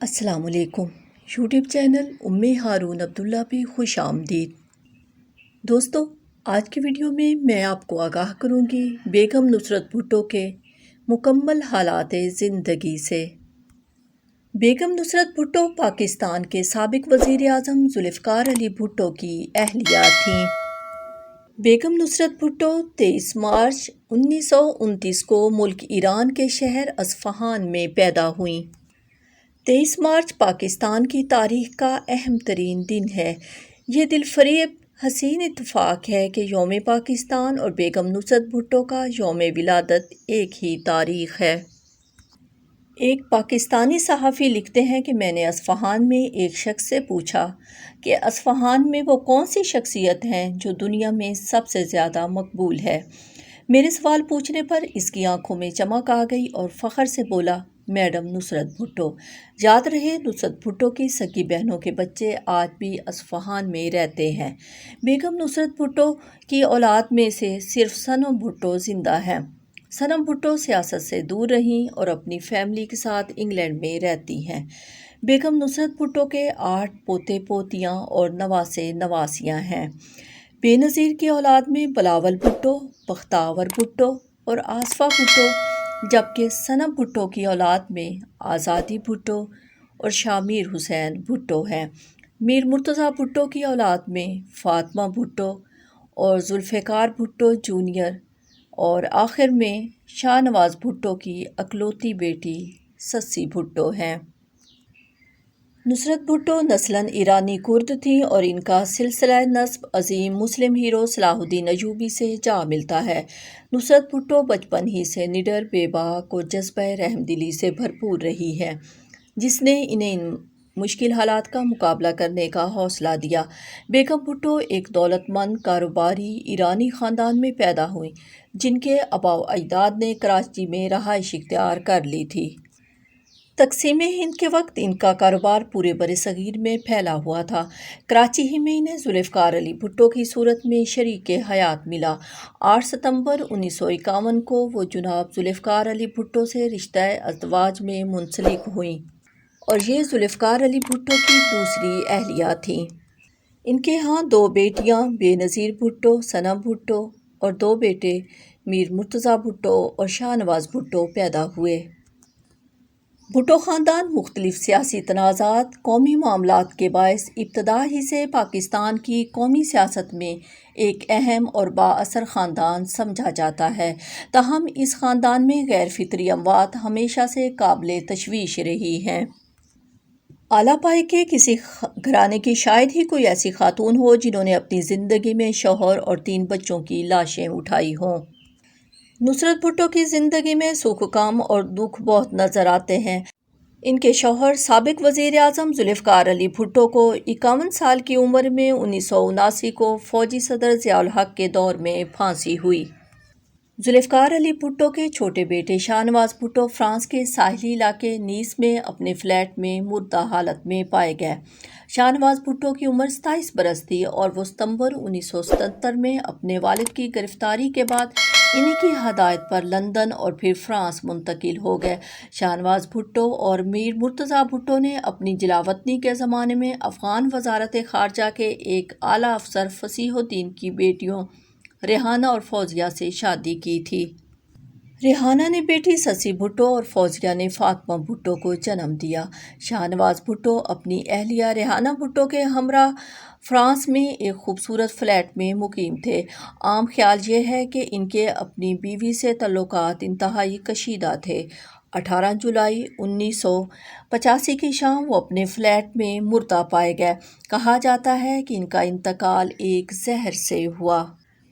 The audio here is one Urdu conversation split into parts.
السلام علیکم۔ یوٹیوب چینل ہارون عبداللہ پہ خوش آمدید۔ دوستو، آج کی ویڈیو میں آپ کو آگاہ کروں گی بیگم نصرت بھٹو کے مکمل حالات زندگی سے۔ بیگم نصرت بھٹو پاکستان کے سابق وزیر اعظم ذوالفقار علی بھٹو کی اہلیہ تھیں۔ بیگم نصرت بھٹو 23 مارچ 1929 کو ملک ایران کے شہر اصفہان میں پیدا ہوئیں۔ 23 مارچ پاکستان کی تاریخ کا اہم ترین دن ہے۔ یہ دل فریب حسین اتفاق ہے کہ یوم پاکستان اور بیگم نصرت بھٹو کا یوم ولادت ایک ہی تاریخ ہے۔ ایک پاکستانی صحافی لکھتے ہیں کہ میں نے اصفہان میں ایک شخص سے پوچھا کہ اصفہان میں وہ کون سی شخصیت ہیں جو دنیا میں سب سے زیادہ مقبول ہے۔ میرے سوال پوچھنے پر اس کی آنکھوں میں چمک آ گئی اور فخر سے بولا، میڈم نصرت بھٹو۔ یاد رہے، نصرت بھٹو کی سگی بہنوں کے بچے آج بھی اصفہان میں رہتے ہیں۔ بیگم نصرت بھٹو کی اولاد میں سے صرف صنم بھٹو زندہ ہیں۔ صنم بھٹو سیاست سے دور رہیں اور اپنی فیملی کے ساتھ انگلینڈ میں رہتی ہیں۔ بیگم نصرت بھٹو کے 8 پوتے پوتیاں اور نواسے نواسیاں ہیں۔ بے نظیر کی اولاد میں بلاول بھٹو، بختیور بھٹو اور آصفہ بھٹو، جبکہ صنم بھٹو کی اولاد میں آزادی بھٹو اور شامیر حسین بھٹو ہیں۔ میر مرتضیٰ بھٹو کی اولاد میں فاطمہ بھٹو اور ذوالفقار بھٹو جونیئر اور آخر میں شاہ نواز بھٹو کی اکلوتی بیٹی سسی بھٹو ہیں۔ نصرت بھٹو نسلاً ایرانی کرد تھیں اور ان کا سلسلہ نسب عظیم مسلم ہیرو صلاح الدین ایوبی سے جا ملتا ہے۔ نصرت بھٹو بچپن ہی سے نڈر، بے باک اور جذبہ رحمدلی سے بھرپور رہی ہے، جس نے انہیں ان مشکل حالات کا مقابلہ کرنے کا حوصلہ دیا۔ بیگم بھٹو ایک دولت مند کاروباری ایرانی خاندان میں پیدا ہوئیں، جن کے آباء و اجداد نے کراچی میں رہائش اختیار کر لی تھی۔ تقسیم ہند کے وقت ان کا کاروبار پورے برصغیر میں پھیلا ہوا تھا۔ کراچی ہی میں انہیں ذوالفقار علی بھٹو کی صورت میں شریک حیات ملا۔ 8 ستمبر 1951 کو وہ جناب ذوالفقار علی بھٹو سے رشتہ ازدواج میں منسلک ہوئیں اور یہ ذوالفقار علی بھٹو کی دوسری اہلیہ تھیں۔ ان کے ہاں 2 بیٹیاں بے نظیر بھٹو، صنم بھٹو اور 2 بیٹے میر مرتضیٰ بھٹو اور شاہ نواز بھٹو پیدا ہوئے۔ بھٹو خاندان مختلف سیاسی تنازعات، قومی معاملات کے باعث ابتدا ہی سے پاکستان کی قومی سیاست میں ایک اہم اور بااثر خاندان سمجھا جاتا ہے۔ تاہم اس خاندان میں غیر فطری اموات ہمیشہ سے قابل تشویش رہی ہیں۔ اعلیٰ پائے کے کسی گھرانے کی شاید ہی کوئی ایسی خاتون ہو جنہوں نے اپنی زندگی میں شوہر اور 3 بچوں کی لاشیں اٹھائی ہوں۔ نصرت بھٹو کی زندگی میں سکھ کم اور دکھ بہت نظر آتے ہیں۔ ان کے شوہر سابق وزیر اعظم ذوالفقار علی بھٹو کو 51 سال کی عمر میں 1979 کو فوجی صدر ضیاء الحق کے دور میں پھانسی ہوئی۔ ذوالفقار علی بھٹو کے چھوٹے بیٹے شاہ نواز بھٹو فرانس کے ساحلی علاقے نیس میں اپنے فلیٹ میں مردہ حالت میں پائے گئے۔ شاہ نواز بھٹو کی عمر 27 برس تھی اور وہ ستمبر 1977 میں اپنے والد کی گرفتاری کے بعد انہی کی ہدایت پر لندن اور پھر فرانس منتقل ہو گئے۔ شاہ نواز بھٹو اور میر مرتضیٰ بھٹو نے اپنی جلاوطنی کے زمانے میں افغان وزارت خارجہ کے ایک اعلیٰ افسر فصیح الدین کی بیٹیوں ریحانہ اور فوزیہ سے شادی کی تھی۔ ریحانہ نے بیٹی سسی بھٹو اور فوزیہ نے فاطمہ بھٹو کو جنم دیا۔ شاہ نواز بھٹو اپنی اہلیہ ریحانہ بھٹو کے ہمراہ فرانس میں ایک خوبصورت فلیٹ میں مقیم تھے۔ عام خیال یہ ہے کہ ان کے اپنی بیوی سے تعلقات انتہائی کشیدہ تھے۔ 18 جولائی 1985 کی شام وہ اپنے فلیٹ میں مردہ پائے گئے۔ کہا جاتا ہے کہ ان کا انتقال ایک زہر سے ہوا،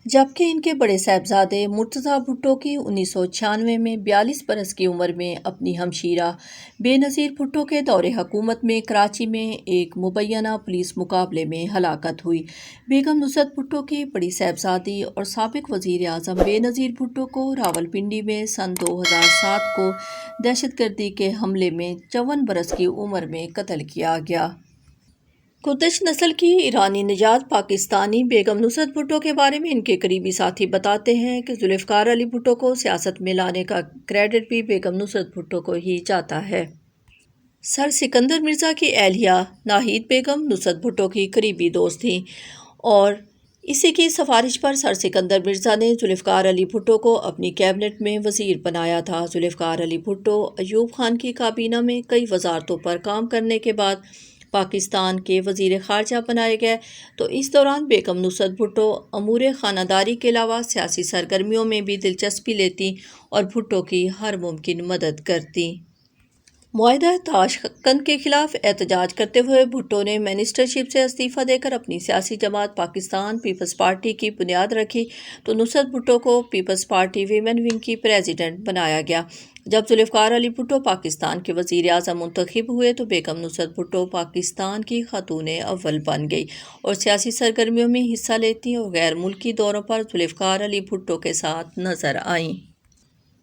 جبکہ ان کے بڑے صاحبزادے مرتضیٰ بھٹو کی 1996 میں 42 برس کی عمر میں اپنی ہمشیرہ بے نظیر بھٹو کے دور حکومت میں کراچی میں ایک مبینہ پولیس مقابلے میں ہلاکت ہوئی۔ بیگم نصرت بھٹو کی بڑی صاحبزادی اور سابق وزیر اعظم بے نظیر بھٹو کو راولپنڈی میں سن 2007 کو دہشت گردی کے حملے میں 54 برس کی عمر میں قتل کیا گیا۔ کردش نسل کی ایرانی نژاد پاکستانی بیگم نصرت بھٹو کے بارے میں ان کے قریبی ساتھی بتاتے ہیں کہ ذوالفقار علی بھٹو کو سیاست میں لانے کا کریڈٹ بھی بیگم نصرت بھٹو کو ہی جاتا ہے۔ سر سکندر مرزا کی اہلیہ ناہید بیگم نصرت بھٹو کی قریبی دوست تھیں اور اسی کی سفارش پر سر سکندر مرزا نے ذوالفقار علی بھٹو کو اپنی کیبنٹ میں وزیر بنایا تھا۔ ذوالفقار علی بھٹو ایوب خان کی کابینہ میں کئی وزارتوں پر کام کرنے کے بعد پاکستان کے وزیر خارجہ بنائے گئے، تو اس دوران بیگم نصرت بھٹو امور خانہ داری کے علاوہ سیاسی سرگرمیوں میں بھی دلچسپی لیتی اور بھٹو کی ہر ممکن مدد کرتی۔ معاہدہ تاشقند کے خلاف احتجاج کرتے ہوئے بھٹو نے منسٹرشپ سے استعفیٰ دے کر اپنی سیاسی جماعت پاکستان پیپلز پارٹی کی بنیاد رکھی، تو نصرت بھٹو کو پیپلز پارٹی ویمن ونگ کی پریزیڈنٹ بنایا گیا۔ جب ذوالفقار علی بھٹو پاکستان کے وزیر اعظم منتخب ہوئے تو بیگم نصرت بھٹو پاکستان کی خاتون اول بن گئی اور سیاسی سرگرمیوں میں حصہ لیتی اور غیر ملکی دوروں پر ذوالفقار علی بھٹو کے ساتھ نظر آئیں۔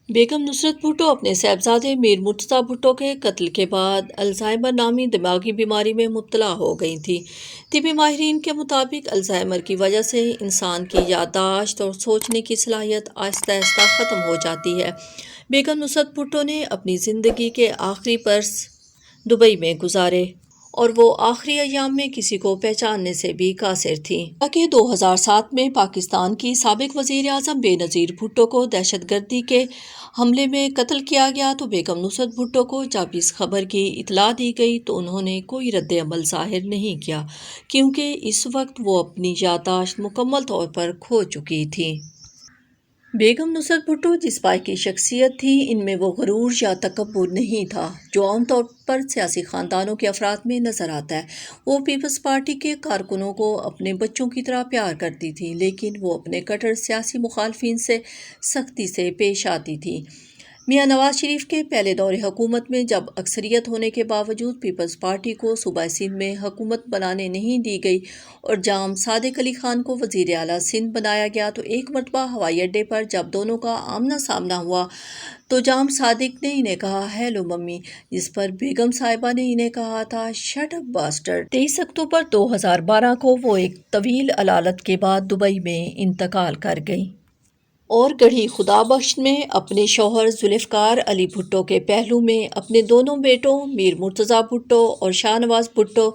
بیگم نصرت بھٹو اپنے صاحبزادے میر مرتضیٰ بھٹو کے قتل کے بعد الزائمر نامی دماغی بیماری میں مبتلا ہو گئی تھیں۔ طبی ماہرین کے مطابق الزائمر کی وجہ سے انسان کی یادداشت اور سوچنے کی صلاحیت آہستہ آہستہ ختم ہو جاتی ہے۔ بیگم نصرت بھٹو نے اپنی زندگی کے آخری برس دبئی میں گزارے اور وہ آخری ایام میں کسی کو پہچاننے سے بھی قاصر تھیں۔ تاکہ 2007 میں پاکستان کی سابق وزیر اعظم بے نظیر بھٹو کو دہشت گردی کے حملے میں قتل کیا گیا تو بیگم نصرت بھٹو کو جب اس خبر کی اطلاع دی گئی تو انہوں نے کوئی رد عمل ظاہر نہیں کیا، کیونکہ اس وقت وہ اپنی یادداشت مکمل طور پر کھو چکی تھیں۔ بیگم نصرت بھٹو جس پائے کی شخصیت تھی، ان میں وہ غرور یا تکبر نہیں تھا جو عام طور پر سیاسی خاندانوں کے افراد میں نظر آتا ہے۔ وہ پیپلز پارٹی کے کارکنوں کو اپنے بچوں کی طرح پیار کرتی تھیں، لیکن وہ اپنے کٹر سیاسی مخالفین سے سختی سے پیش آتی تھیں۔ میاں نواز شریف کے پہلے دور حکومت میں جب اکثریت ہونے کے باوجود پیپلز پارٹی کو صوبہ سندھ میں حکومت بنانے نہیں دی گئی اور جام صادق علی خان کو وزیر اعلیٰ سندھ بنایا گیا، تو ایک مرتبہ ہوائی اڈے پر جب دونوں کا آمنا سامنا ہوا تو جام صادق نے انہیں کہا ہیلو ممی، جس پر بیگم صاحبہ نے انہیں کہا تھا شٹ اپ باسٹرڈ۔ 23 اکتوبر 2012 کو وہ ایک طویل علالت کے بعد دبئی میں انتقال کر گئیں اور گڑھی خدا بخش میں اپنے شوہر ذوالفقار علی بھٹو کے پہلو میں اپنے دونوں بیٹوں میر مرتضیٰ بھٹو اور شاہ نواز بھٹو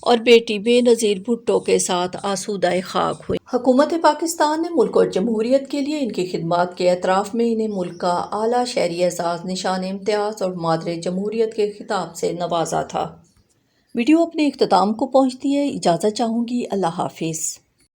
اور بیٹی بے نظیر بھٹو کے ساتھ آسودہ خاک ہوئی۔ حکومت پاکستان نے ملک اور جمہوریت کے لیے ان کی خدمات کے اعتراف میں انہیں ملک کا اعلیٰ شہری اعزاز نشان امتیاز اور مادر جمہوریت کے خطاب سے نوازا تھا۔ ویڈیو اپنے اختتام کو پہنچتی ہے، اجازت چاہوں گی، اللہ حافظ۔